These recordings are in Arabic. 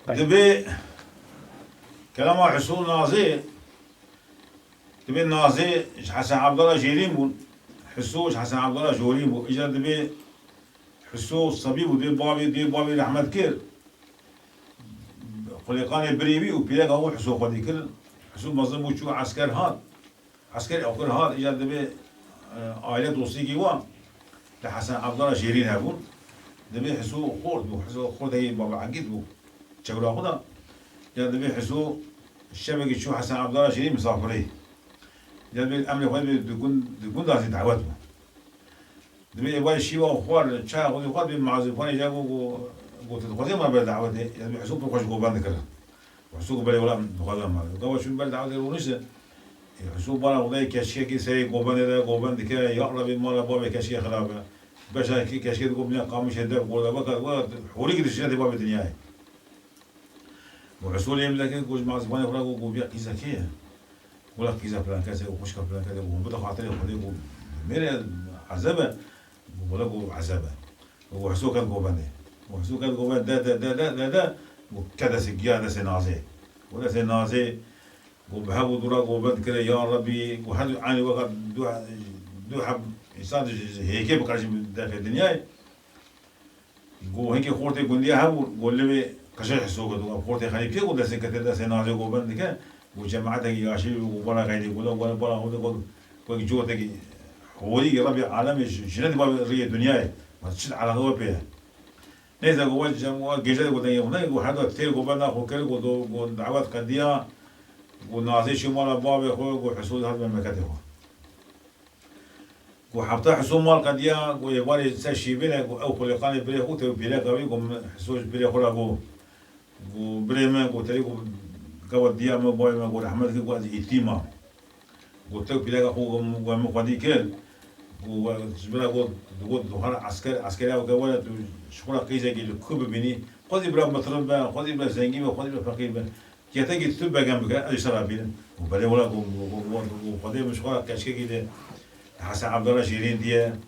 دبي كلام حسون نازي دبي نازي حسن عبد الله جيرين بون حسوش حسن عبد الله جورين بون اجا دبي حسو صبيب ودي بابي رحمت كير خليقان بريبي وبيلاقا هو حسو خدي كل حسو مظلم وشو عسكر هاد عسكري أوكر هاد اجا دبي عائلة دوستي جوا لحسن عبد الله جيرين هبون دبي حسو خورد بو حسو خورد هي بابا عقيد بو شغله خدا يا دبي حسو الشبكة شو حسن عبد الله جيرين مسافرين يا دبي الأمر خد دكون داسي دعوات بو دبي يبغى شيء وخوار شاء خدي خد بمعازفان جابوا قلت خدي ما بلد دعوته يا دبي حسو بخش قوبان كذا حسو قبل ولا بخدم ما قبل شو بلد دعوته ونسى حسو برا وضعي كشكي كي سري قوبان ذكر يقرب المال بابا كشكي خرابه بس هاي كشكي تقول بنا قامش هذا ولا بكر حوري كده شيء بابا الدنيا وحصول يوم لكن كوج مع زبان ولا جو بيا كيزا كيه ولا كيزا فلان كذا وخش فلان كذا وبده خاطري وخدي مير عذابه ولا جو عذابه وحصول كان جوبانه وحصول كان جوبان ده وكذا سجيا ده سنازي ولا سنازي وبهبوا دورا جوبان كده يا ربي وهذا عاني وقت دو حب إنسان هيك بقاش ده في الدنيا جو هيك خورتي قنديا هبوا قول لي كشيء حسوق دو أبورتي خلي بيجو ده سكتة ده سنازي جوبان دكان وجماعة ياشي وبلا غيري ولا هو ده جو تجي هوري ربي عالمي شنو تبغى ري الدنيا ما تشد على هو بيه نيزا جوال جماعة جيجا قلنا يومنا يقول هذا كتير جوبان أخو كل قدو دعوات قديا ونازي شو مال بابي أخو يقول حسود هذا من مكته وحبتا حسود مال قديا ويبغى يسشي بينا أو كل قاني بيله هو تبي بيله قوي قوم حسود بيله خلا قو وبريمة قلتلي قوات ديا ما باي ما قول أحمد كي قوات إتيما قلتلي بيلاقي أخوه قوم قدي كيل وبلا قول دخان عسكري أو قوات شغله كيزة كي الكوب بيني قدي برا مطرب بقى قدي برا زنجي بقى قدي برا فقير بقى كيتاجي تبى جنب كده أي سرابين وبلا ولا قدي مش شغله كاشكي كده حسن عبد الله شيرين ديا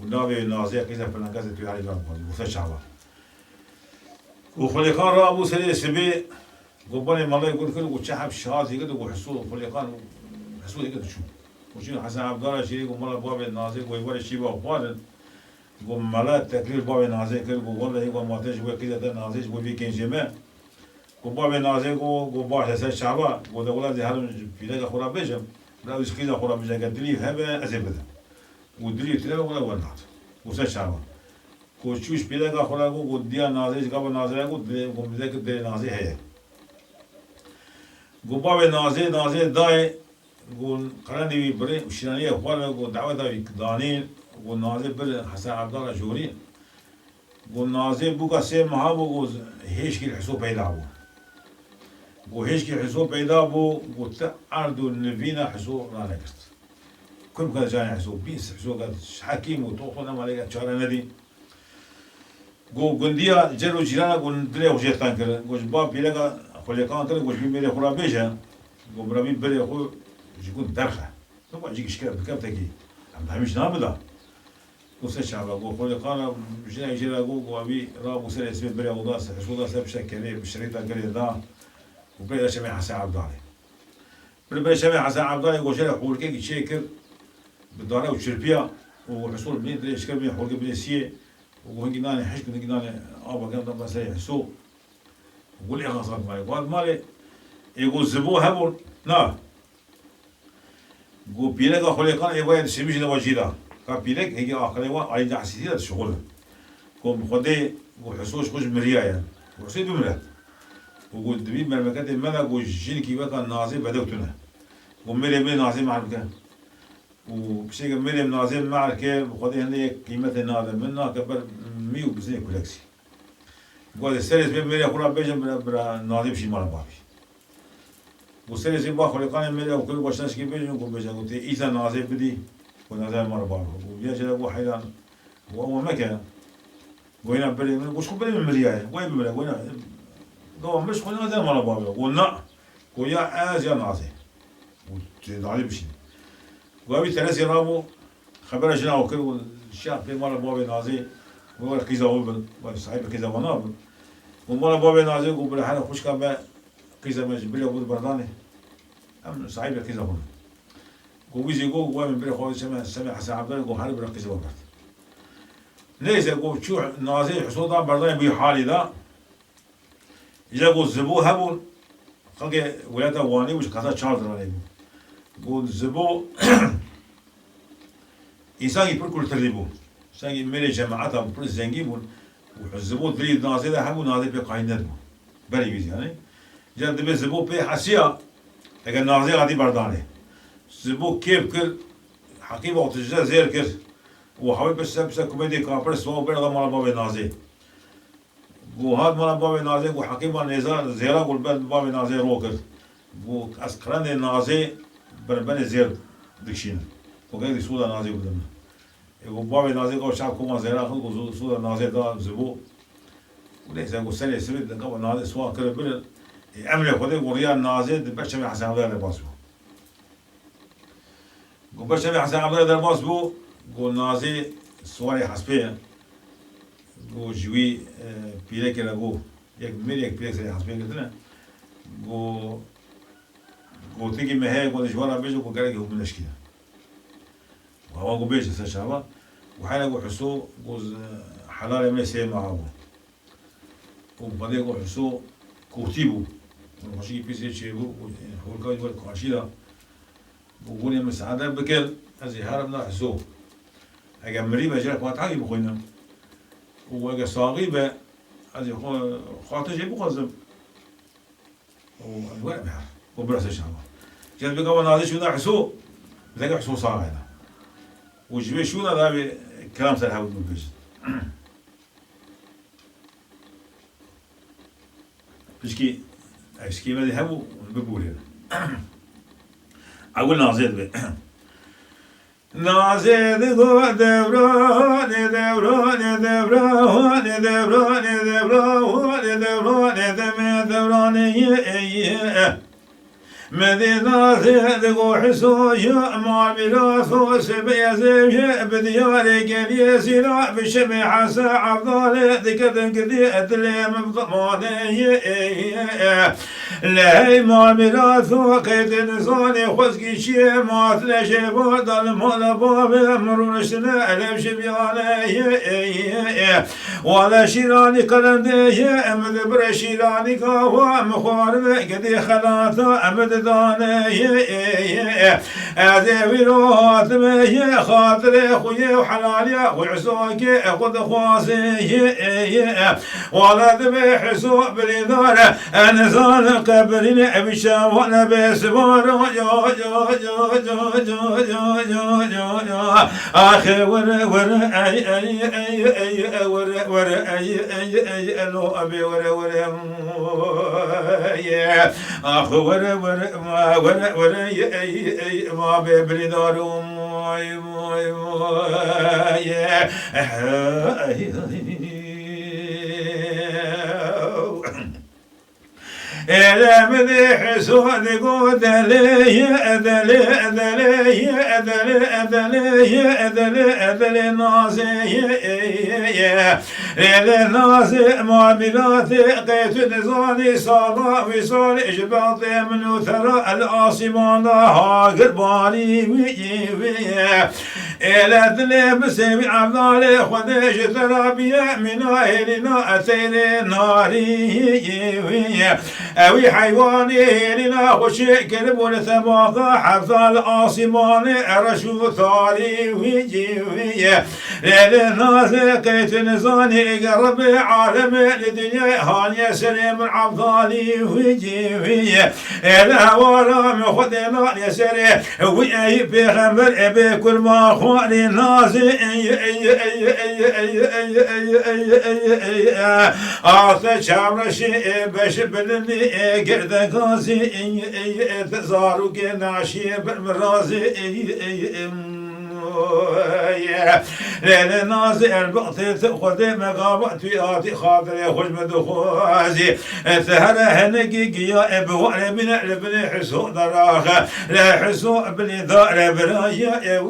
والنبي نازية كيزة فلان كذا تقول عليه جنب قدي وفي شعبه وخليقان را أبو سري سبي قباني مالي يقول كل وشحب شهادي كده وحصول خليقان حصول كده شو وشين حسن عبد الله شيري قملا باب النازي ويبغى الشيبة وقارن قم ملا تكليل باب النازي كده والله يبغى ماتش وكذا ده نازي وبيكين جماع قباب النازي قباح هسه شعبا ودولة زي هذا في ذاك خراب بيجم لا يسكينا خراب بيجم قدري هبة أزبده ودري تلا ولا ورنات وسه شعبا کوچوش پیدا کا خلا کو گودیا نازیش کا نازرا کو گمزه کے دل نازی ہے گوبا به نازی دای گون قرانی بری شنانی اخوان کو دعوت دانی گون نازی بر حسن عبد الله جوری گون نازی بو کا سے مہابو کو هیچ کی حساب پیدا ہو گو هیچ کی حساب پیدا بو گو تعرض النبینا حساب را نکست كل كان جاني حساب بيس حساب حكيم وتوخنا مالك شهر ندي جو جنديا جرو جيرانا قول دري وجه كان كذا قول باب بيلاقا خلي كان كذا قول بيميل خورا بيجا قول برامي بري أخو يكون درخة طبعا يجيك إشكال بكم تجي عم همش نابدا قول سشعب قول خلي كان جيرا قول أبي راب وسر اسمه بري أوداس حسودا سب شكله بشريطة كذا دا وبري شمع حسن عبد الله بري شمع حسن عبد الله قول شيء حول كي شيكر بالدارة وشربيا وحصول بني دري إشكال بني حول بني سيه وهنجي ناني حشك هنجي ناني أبا كان طبعا سيء سوء وقول لي غصب مالي قال مالي يقول زبو هبول نا يقول بيلك أخلي كان يبغى يسميش نواجيدا كان بيلك هيجي آخر يوم على جحسيتي هذا الشغل كم خدي وحسوش خوش مريايا وحسيت بمرة وقول دبي من المكان الملا قول جين كيف كان نازل بدوتنا ومري من نازل مع المكان وبشيء مريم نازل مع الكيل وخذي هني قيمة النازل منها كبر 100 بزني كولكسي قال السيرس بين مريم خلا بيجم برا نازل بشي مال بابي والسيرس يبغى خلي كان مريم وكل وشناش كي بيجم قول بيجم قلت إذا نازل بدي ونازل مال بابي وبيجي أبو حيران وهو مكان وين بري وش خو بري من مريم وين بري وين قال مش خو نازل مال بابي قلنا ويا أز يا نازل ونازل بشي وابي ثلاثة رامو خبر جنا وكل الشعب في مرة بابي نازي وهو كذا وبل وصاحب كذا ونابل ومالا بابي نازل قو بلا حالة خوش كابا كيزا مجبلة بود برداني أم صعيبة كيزا بود قو بيزي قو من بلا خوي سمع حسن عبد الله قو حالي بلا كيزا برد ليس قو شو نازل حصودا برداني بي حالي ذا إذا قو زبو هبو خلقي ولاده واني وش كذا شارد عليه قو زبو إنسان يبر كل تريبو إنسان ملي جماعته بر زنجي بون وحزبو دريد نازل هبو نازل بقاينات بون بري بيزي يعني جد بزبو بي حسيا اگر نازل غادي برداني زبو كيف كل حقيبه وتجزا زير كر وحاول بس كوميدي كابر سو بيرا مال بابي نازل قو هاد مال بابي نازل قو حقيبه نزار زيرا قول بابي نازل روكر قو اسكران نازل بربن زير دكشين وقال سودا نازل بدنا قو بابي نازل قو شعب كوما زيرا قو سودا نازل دا زبو وليس قو سنه سرد قو نازل سوا كر بر عمل خده وريا نازل بشم حسن الله درباس بو قو بشم حسن الله درباس بو قو نازل سواري حسبه قو جوي بيله كلا قو يك ميل يك بيله سري حسبه كتنا قو تيجي مهي قو جوارا بيجو قو قال هو منشكله وهو قو بيجي سشابا وحالا قو حسو قو حلال من سي معه وبعدين قو حسو كوتيبو وماشي بيسي تشيبو هو الكوي يقول كاشيلا وقولي مساعدة بكل هذه هربنا حسو أجا مريبة جرك ما تعيب بخوينا وأجا صاغيبة هذه خاطر جيبو قزم والورق بحر وبرس الشعب جد بقى ونادي شو ده حسو ذاك حسو صاغينا وجبي شو ده كلام سر هاود من بيجي بيجي اسكيما دي هبو بقولها أقول نازل به نازل دوران دوران دوران دوران دوران دوران مدينة ذو حسوي معاملة ثوس بيزيم بديار قليس لا بشمع حسا عبدالي ذكر قدي أدلم بضماني لا معاملة ثو قيد نزاني خزقي شي ما تلاشي بعد المال باب مرونشنا ألم شبياني ولا شيراني قلندي أمد برشيراني كاوا مخارب قدي خلاتا أمد داني أذي روحات مي خاطري خويا وحلالي وعسوكي خذ خواسي ولا ذبي حسوب بالإدارة أنزال قبرين بشاونا بسبار أخي ور أي ألو أبي ور أخ ور ما ببري دارهم إذا مذي حسون قود أذلي نازي إذا نازي معاملاتي قيت نزاني صلاة وصال إجباطي من ثراء العاصمان ها قرباني إلى ذلي بسمي عبدالي خدش ترابيا من أهلنا أتيني ناري أوي حيواني لنا خشي كلب ولثماثة حفظ العاصمان رشو ثاري ويجي للناس قيت نزاني قرب عالم لدنيا هاني سليم عبدالي ويجي إلى ورا من خدنا يسري ويأي بغمر أبي كل ما خواني الناس آخذ شامرشي باش بلني قرد قاسي تزارو كناشي بالمرازي لين نازي البقطي تأخذ مقامات في آتي خاطري خوش مدخوازي ثهر هنقي يا ابوالي من ابن حسو دراخة لا حسو ابن دار برايا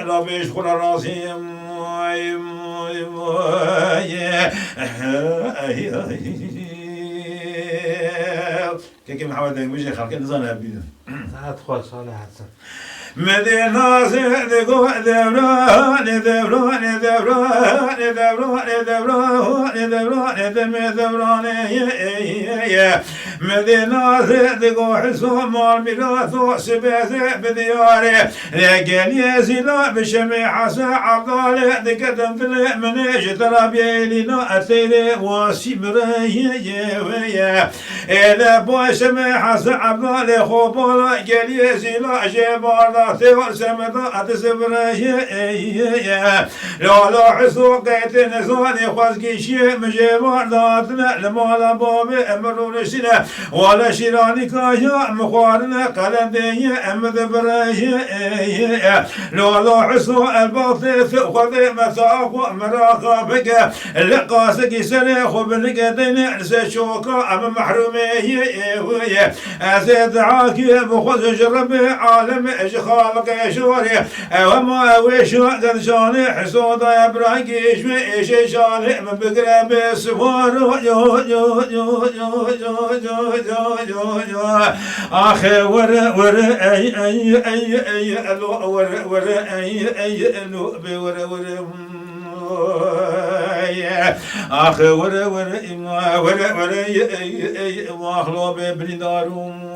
لا بيشخل راسي كي محمد بيجي خلق نزان هبيدن أدخل صالح حسن مدينة دقو دبران دبران دبران دبران دبران دبران دبران يا مدينة دقو حسوم الميراث سباز بدياري لكن يزيلا بشمي حسن عبد الله دقدم في منيج ترابي لنا أثيري واسمري يا إذا بوشمي حسن عبد الله خوبولا قال يزيلا جبار ثور سمدا أتسبريه لا حسو قيت نزاني خزقي شيء مجبار ذاتنا لما لا بابي أمرون شنا ولا شيراني كايا مخارنا قلندي أمد بريه لا حسو الباطل خذ مساق مراقبك لقاسك سنة خبنك دين سشوكا أم محرومي أزيد عاكي بخذ جرب عالم خالق يشوري وما ويشو قرشاني حسود يبراكيش ميش شاني من بقرة بسفور أخي ور أي ألو ور أي ألو بور أخي ور واخلو بابن دارهم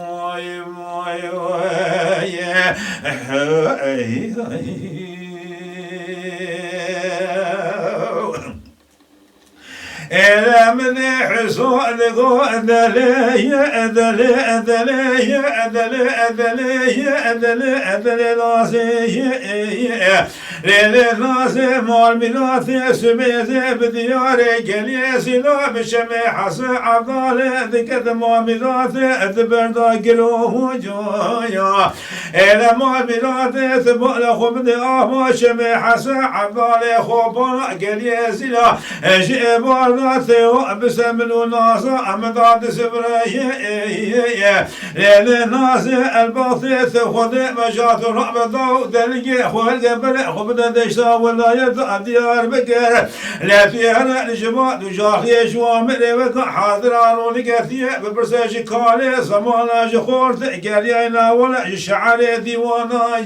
إذا من حسود قدلي أدلي أدلي أدلي أدلي أدلي أدلي ناسي للناسي مال ميراثي سميزي بدياري قليسي لا بشمي حسن عبدالي ذكت مال ميراثي أدبردا قلوه جايا إذا مال ميراثي ثبت لخبدي ما شمي حسن عبدالي خوبنا قليسي لا جئبار ثيو بسمن ناسا أمداد سبريه لأن ناس الباطل خذ مجات الرعب ضو دلقي خذ قبل خبدا دشتا ولا يدع ديار بكر لا فيها الجماعة جاخي شوامر وك حاضر عرون كثير ببرساج كالي سمانا جخورت قالينا ولا شعر ديوانا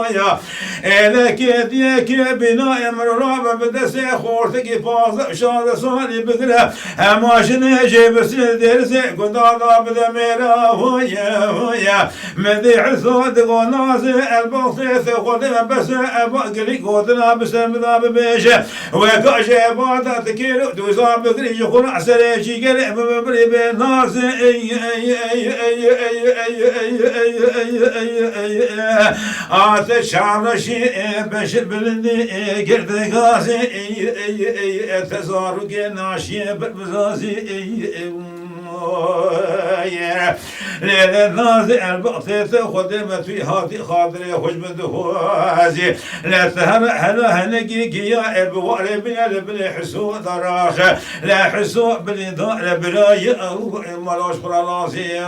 يا إذا كديك بناء مرراب بدسي خورتك فاز شاد صالي بكرة ماشين جيب سلدرسي قد عضاب ذميرا ويا مديح صوت قناصي البصيث خدم بس أبقلي قدنا بسم ذاب بيشة وكاشي بعد تكيلو دوزاب بكري جخون عسريشي قريب ببري بناصي آت شعرشي بشر بلندي قرد قاسي تزارك ناشي بالبزازي للناس البقطة خدمت في هاتي خاطري خوش بدهوازي لا تهر هلا هنقيقي يا ابواري بن حسو دراخ لا حسو بن بلاي او ملاش برالاسي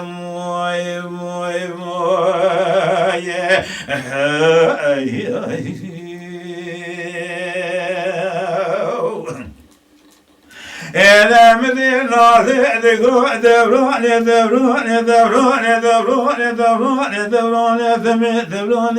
إذا مدينة دقو دبرون دبرون دبرون دبرون دبرون دبرون دبرون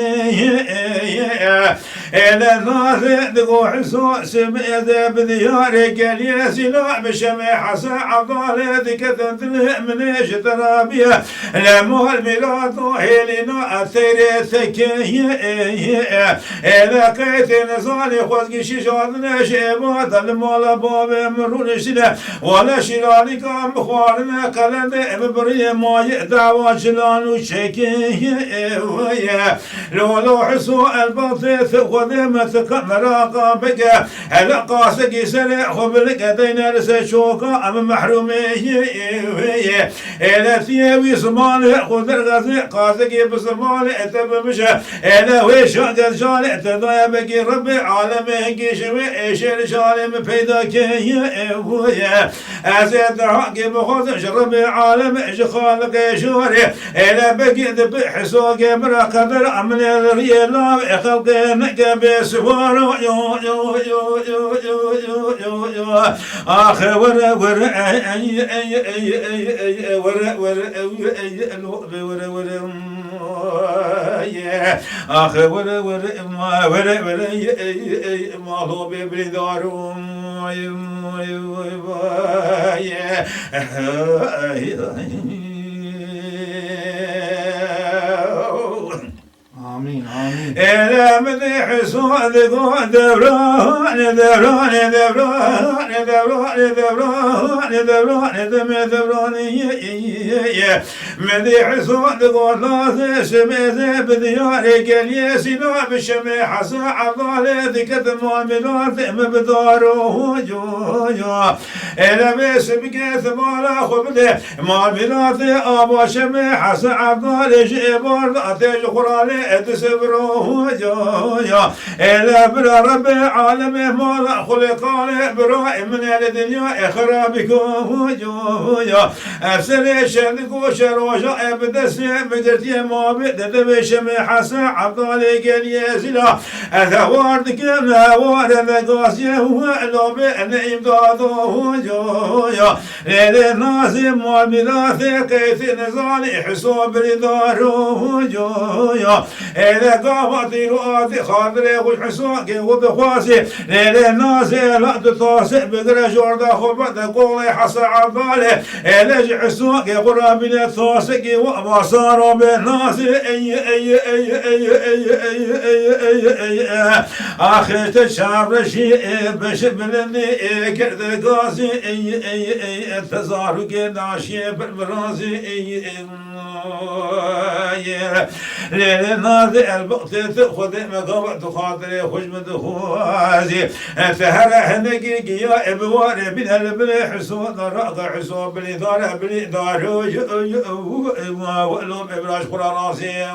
إذا الناس دقو حسو سميد بدياري قليسي لا بشمي حسن عضالي ذكت من ترابيه لمو الميلاد هيلينا أثيري ثكي إذا قيت نزالي خوزقي شيشادنا شيبات المولا بابي مرون ولا شيراني كان بخارنا قلند ببري ماي دعوة شلانو شكي لولو حسو البطيث خدمتك مراقبك هلا قاسك سرع خبلك دينا لسا شوكا أم محرومي إلا ثيوي صمالي خذ الغزي قاسك بصمالي اتبمشا إلا ويشا قد شالي تضايا بكي ربي عالمي كيشوي إيشي لشالي مبيدك أزيد حقي بخوض شرب عالم خالق يشوري إلا بقيت بحسوق مرا قدر عمل الريال خلق يا بسوار يو يو يو يو يو يو يو يو آخ ورا ورا أي أي أي أي ورا ورا أي ورا ورا آخ ورا ورا ما ورا ورا ما هو ببردارهم آمين آمين. إلى مدح سعد دبران دبران دبران دبران دبران دبران دبران مدح سعد قلاص شميز بديار قليس لا بشمي حسا عضال ذكت معاملات مبداره جوجا إلى بس بقيت مالا خبده معاملات أبا شمي حسا عضال جيبار أتيج قرالي تسبروه جوجا إلى برا رب العالمين مالا خلقالي براء من الدنيا إخرابكم جوجا أفسر شدك وشروجا بدسي بدرتي ما بدش محسن عبدالي قال يزلا أثواردك ما ورد قاسيه ولو بأنعم داده جويا للنازم والملاثي قيث نزالي حسوب رداره جويا إذا قاوتي رؤاتي خاطري وحسوكي وبخواسي للنازل لا تتوسع بدر جوردا خبت قولي حسن عبدالي إذا جحسوكي قرابي توسكي وما صاروا بالناس اي اخر تشعر شيء بشبلني كرد قاسي اي تزارو كداشي بالبرازي للناظر البقت تأخذ مقابة خاطري خجمة خوازي فهرح نقيقي يا ابواري من البلي حسون الرأق حسون بالإدارة بالإدارة وقلوب إبراج قراراسي